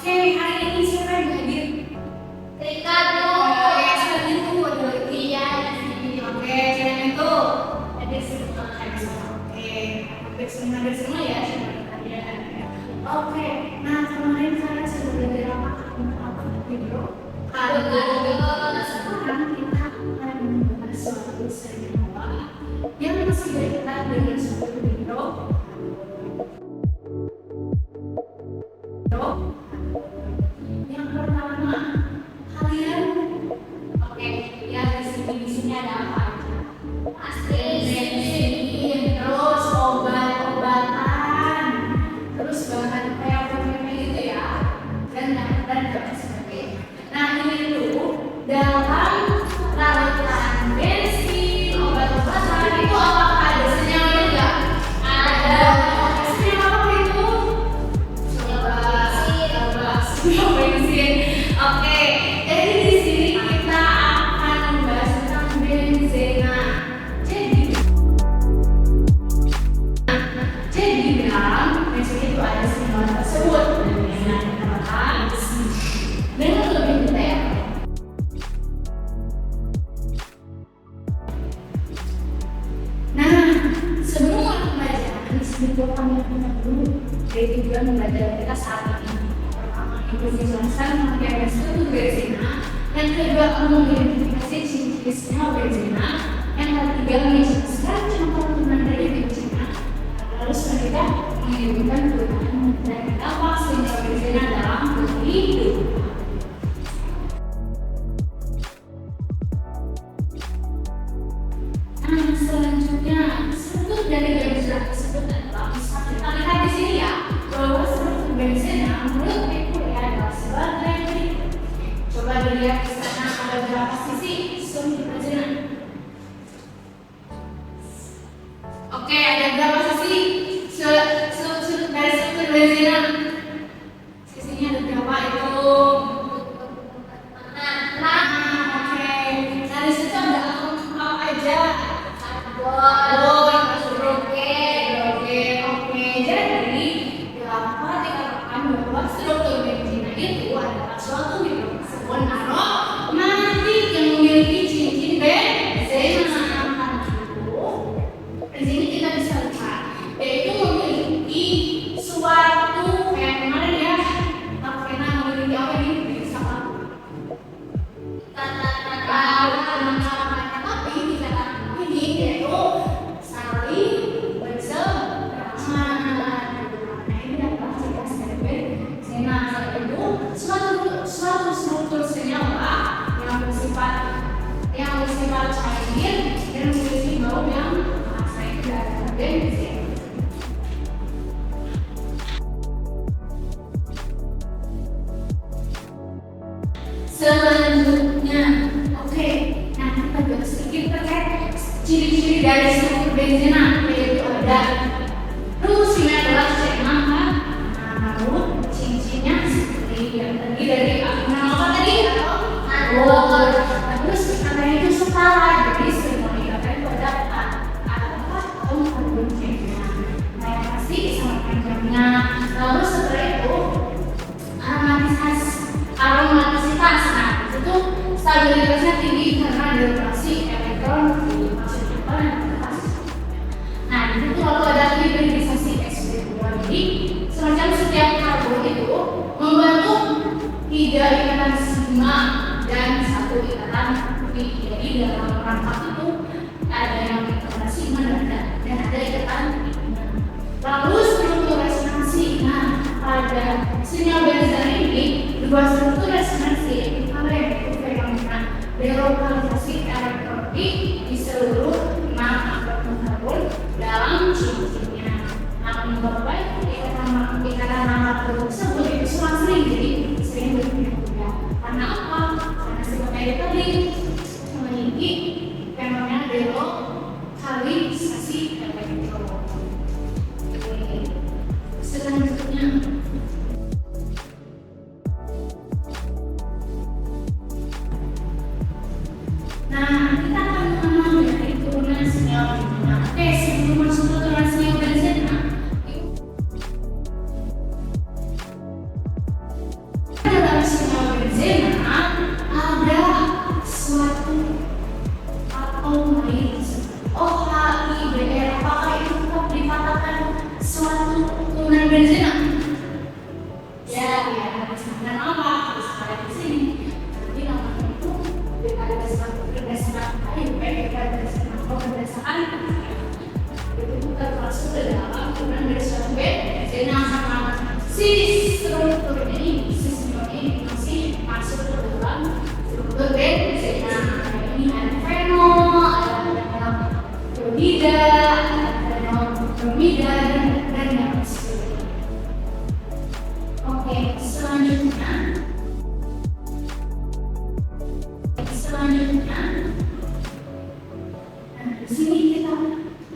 Oke, hari ini siapa yang hadir? Rika Bu. Selain itu ada lagi Iya, di sini. Oke, selain itu hadir semua. Oke, hadir semua ya. Oke, nah kemarin kalian sudah belajar apa video? Sekarang kita akan membahas suatu senyawa yang masih berkaitan dengan suatu video. Yang pertama, kalian Oke, ya di sini ada apa aja? Pasti bensin, terus obat-obatan, terus bahan kayak apa gitu ya, dan sebagainya. Nah ini tuh dalam lautan bensin, obat-obatan itu apakah ada senyawa enggak? Ada. Senyawa apa itu? Senyawa bensin. Oke, jadi di sini kita akan membahas tentang benzena. Jadi dalam bensin itu ada senyawa tersebut yang dinamakan dengan lebih detail. Nah, sebelum mulai pembelajaran, di sini gua panggil dulu dari tujuan pembelajaran kita saat ini. Pertama, itu menjelaskan pengertian suatu benzena. Yang kedua, mengidentifikasi ciri-ciri senyawa benzena. Yang ketiga, menjelaskan contoh penggunaan dari benzena. Lalu selanjutnya, menyebutkan kegunaan dan dampak senyawa benzena dalam kehidupan. Nah, selanjutnya struktur dari benzena tersebut adalah bisa kita lihat di sini ya, bahwa struktur benzena menurut Wikipedia adalah sebagai berikut. Coba dilihat di sana ada berapa sisi struktur benzena. Oke, ada berapa sisi dari struktur benzena? Sisinya ada berapa itu? Oke. Dari situ ada apa aja? Oke. Jadi dapat dikatakan bahwa struktur benzena itu adalah suatu mikrokarbon aromatik yang memiliki ciri-ciri benzena. Di sini kita bisa lihat, yaitu memiliki suatu yang kemarin ya, karena memiliki apa ini? Bisa apa? Tapi dikatakan ini yaitu saling berseberangan. Nah ini adalah ciri khas dari benzena, yaitu suatu struktur senyawa yang bersifat cair dan memiliki bau yang khas. Itu adalah benzena. Selanjutnya, oke, nah kita juga sedikit terkait ciri-ciri dari struktur benzena, yaitu ada rumusnya adalah C6 kan? Nah, lalu cincinnya seperti yang tadi dari apa tadi? Terus katanya itu setara, jadi semua dikatakan itu ada karbon cincin. Nah yang pasti sama panjangnya. Lalu setelah itu aromativitas. Nah itu stabilitasnya tinggi karena ada reaksi elektron di maksudnya konsentrasi. Nah di situ lalu ada hibridisasi sp2. Jadi semacam setiap karbon itu membentuk 3 ikatan sigma dan 1 ikatan pi. Jadi dalam perangkat itu ada yang ikatan sigma dan ada ikatan pi. Lalu struktur resonansi. Nah pada senyawa benzena ini dua struktur resonansi yaitu fenomena delokalisasi elektron di seluruh 6 atom karbon dalam cincinnya. Namun beberapa ikatan nama tersebut itu sering jadi sering berpindah-pindah. Karena apa? Karena sebagai tadi memiliki fenomena delokalisasi elektron. Selanjutnya, si strukturnya ini, sistemnya ini masih masuk ke dalam struktur benzena. Ini ada fenol, ada bromida, ada bromida dan yang sebagainya. Oke, selanjutnya di sini kita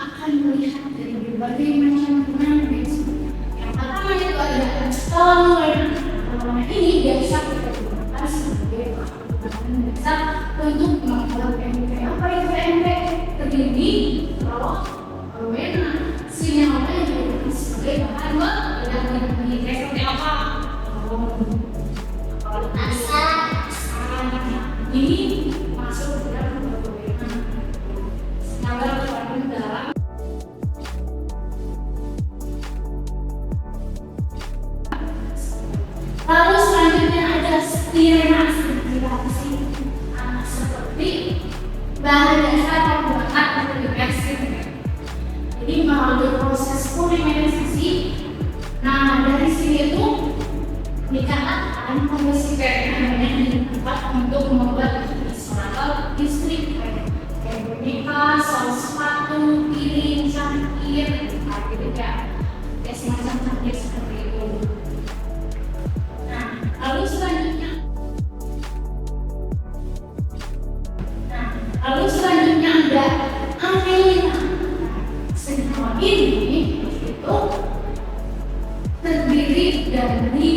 akan melihat dari berbagai macam benang benzena. Yang pertama itu ada kalau ini biasa kita gunakan sebagai bahan dasar untuk membuat PMP. Apa itu PMP? Terdiri kalau aroma sinyal yang digunakan sebagai bahan peledak seperti apa? Ini masuk ke dalam permainan sinyal berwarna dalam. Lalu selanjutnya ada stirena stimulasi seperti bahan dasar pembuatan aplikasi. Jadi melalui proses polimerisasi. Nah dari sini itu dikatakan kondisi PMN yang dibuat untuk membuat isolator listrik kayak boneka, sol sepatu, piring, cangkir, gitu ya, semacam cangkir seperti itu. Nah, lalu selanjutnya ada anilina. Semua ini itu terdiri dari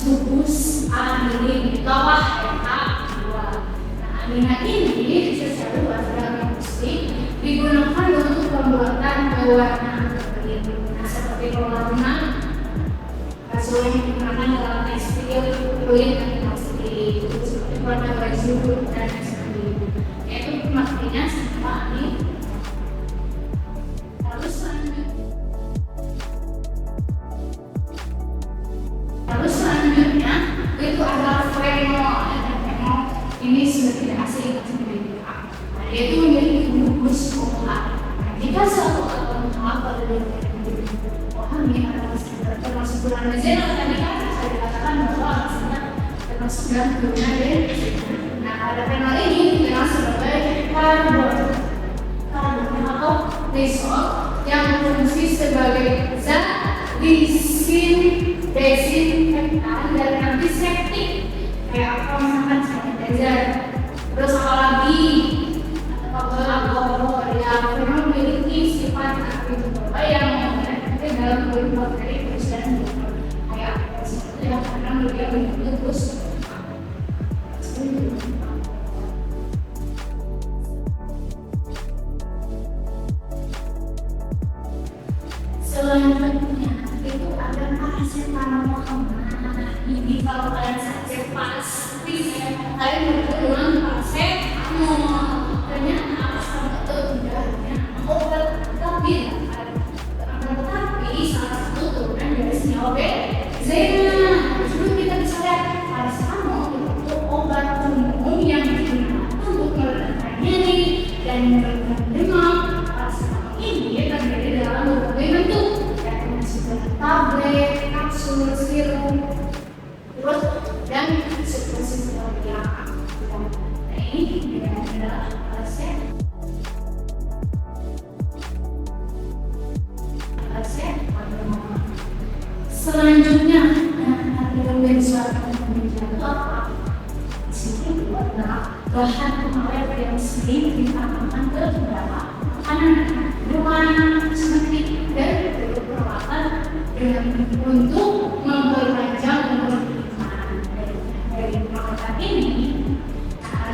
gugus anilin di bawah NH2. Nah, anilina ini secara warna listrik digunakan untuk pembuatan pewarna akrilik. Nah, seperti pewarna kasus yang digunakan dalam tekstil, kulit, dan plastik, seperti warna baju dan sebagainya. Yaitu pemakainya sama ini. Lalu selanjutnya itu adalah fenol. Ini sudah tidak asing sebenarnya. Nah, yaitu memiliki gugus OH. Jika suatu atom OH pada OH ini adalah termasuk bulan benzena, tadi kan saya dikatakan bahwa hasilnya termasuk dalam guna benzena. Nah, pada fenol ini dikenal sebagai karbon atau disol yang berfungsi sebagai zat disinfektan dan antiseptik kayak apa misalkan sanitizer. Terus apa lagi? Alkohol yang memang memiliki sifat antibakteri yang efektif dalam membunuh bakteri virus dan kayak seperti yang karena dia menembus. Selanjutnya itu ada paracetamol. Ini kalau kalian sakit pasti kalian berkeluhan paracetamol. Ternyata paracetamol itu tidak hanya obat tapi salah satu turunan dari senyawa benzena. Sebelum kita bisa lihat paracetamol itu obat umum yang digunakan untuk meredakan nyeri dan meredakan demam. Paracetamol ini terdiri dalam berbagai bentuk, tablet, kapsul, sirup, terus dan substansi yang nah ini adalah selanjutnya dengan benzoat apa? Sini adalah bahan pengawet yang sering ditambahkan ke beberapa makanan, minuman, seperti dan peralatan dengan untuk memperpanjang umur makanan. Dari peralatan ini,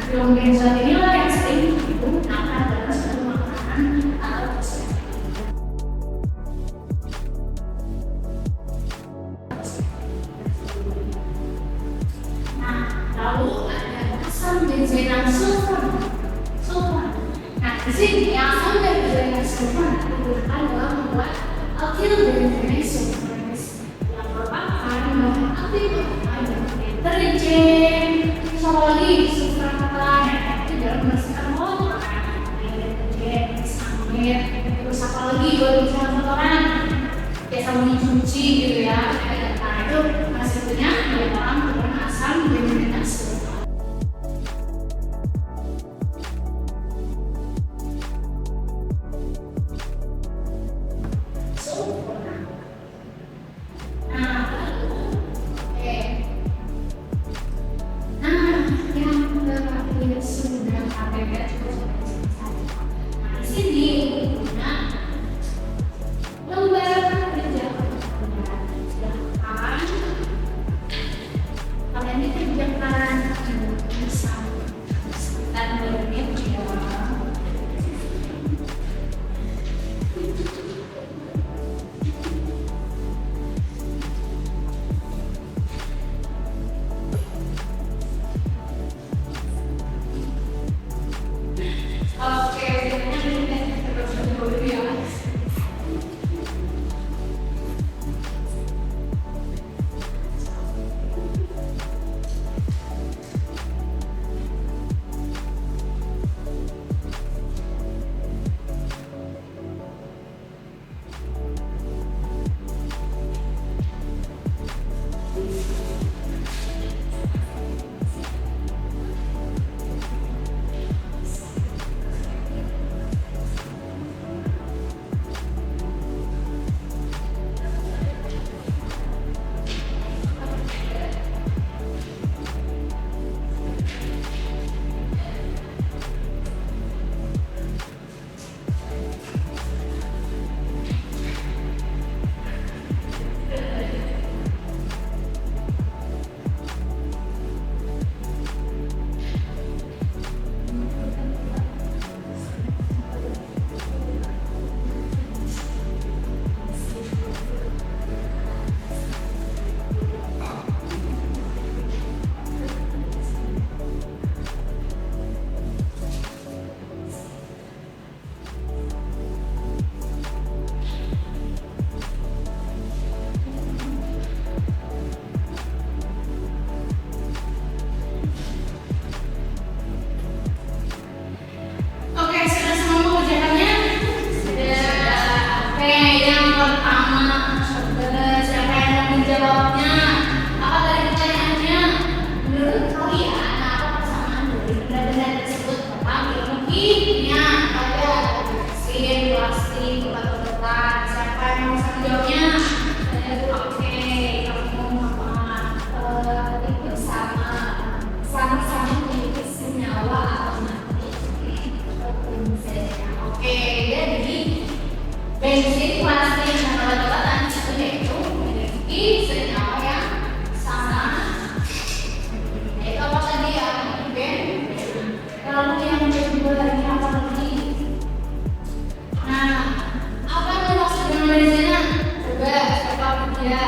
film benzoat inilah yang sering digunakan dalam suatu makanan atau kosmetik. Nah, lalu ada asam benzena sulfat. Nah, di sini asam benzena sulfat digunakan dalam membuat alkyl benzene sulfanis yang merupakan bahan aktif utama deterjen, solid, sulfatan yang aktif dalam membersihkan kotoran, deterjen, sabun, terus apa lagi buat mencuci kotoran, kayak sabun cuci gitu ya. benzena? Coba siapa dia?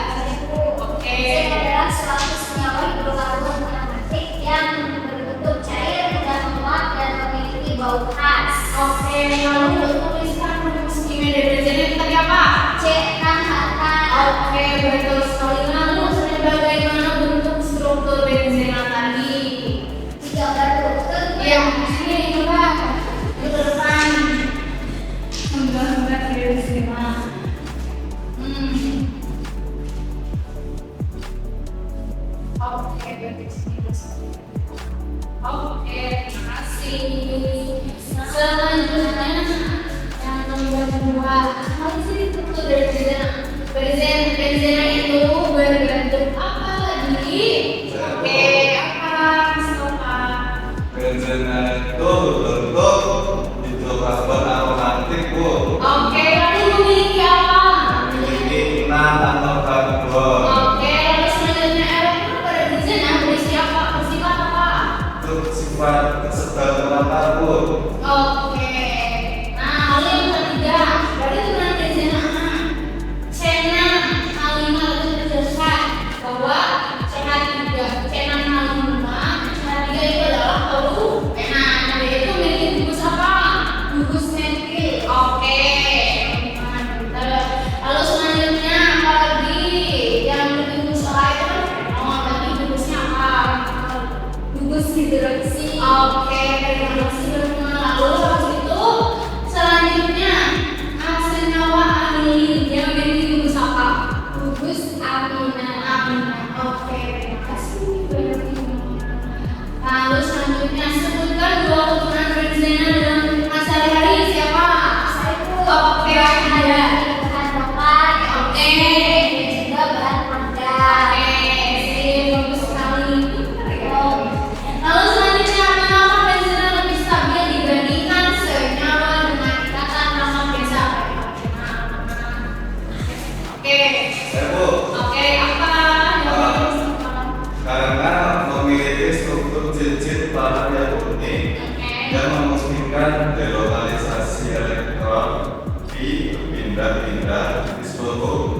Oke. Benzene adalah suatu senyawa hidrokarbon aromatik yang berbentuk cair, mudah menguap dan memiliki bau khas. Oke, lalu untuk tuliskan rumus kimia dari benzena itu tadi apa? C6H6. Oke, betul sekali. Lalu bagaimana bentuk struktur benzena tadi? Digambar berukut. Iya, di sini coba ke depan. Gambar benzena. Oke, berarti sini terus. Oke, terima kasih. Selanjutnya yang nomor 2. Apa sih struktur dari benzena? Benzena itu berbentuk apa tadi? Oke, apa? Apa? Benzena itu berbentuk hidrokarbon aromatik, Bu. Oke, lalu memiliki apa? Memiliki 6 atom karbon. Oke, lalu selanjutnya elektron pada benzena berisi apa? Bersifat apa? Untuk sifat kesebar merata, Bu. Oke. Nah, lalu yang ketiga, berarti turunan benzena C6H5 itu terjelaskan bahwa CH3 C6H5 CH3 itu adalah toluena. Nah, dia itu memiliki gugus apa? Gugus metil. Oke. Lalu selanjutnya apa lagi? Yang bergugus A itu kan fenol, tapi gugusnya apa? Gugus hidroksi. Oke, hidroksi berhubungan. Lalu habis itu selanjutnya senyawa aniline dia memiliki gugus apa? Gugus amina. Oke, terima kasih. Lalu selanjutnya sebutkan dua keturunan benzena dalam kehidupan sehari-hari. Siapa? Oke, ada. Bahan bakar, Oke. dan juga bahan peledak. Oke, sip, bagus sekali. Lalu selanjutnya mengapa benzena lebih stabil dibandingkan senyawa dengan ikatan rasa biasa? Oke. Bu, Oke, apa? karena memiliki struktur cincin tanah yang unik yang memungkinkan delokalisasi elektron di berpindah-pindah di suatu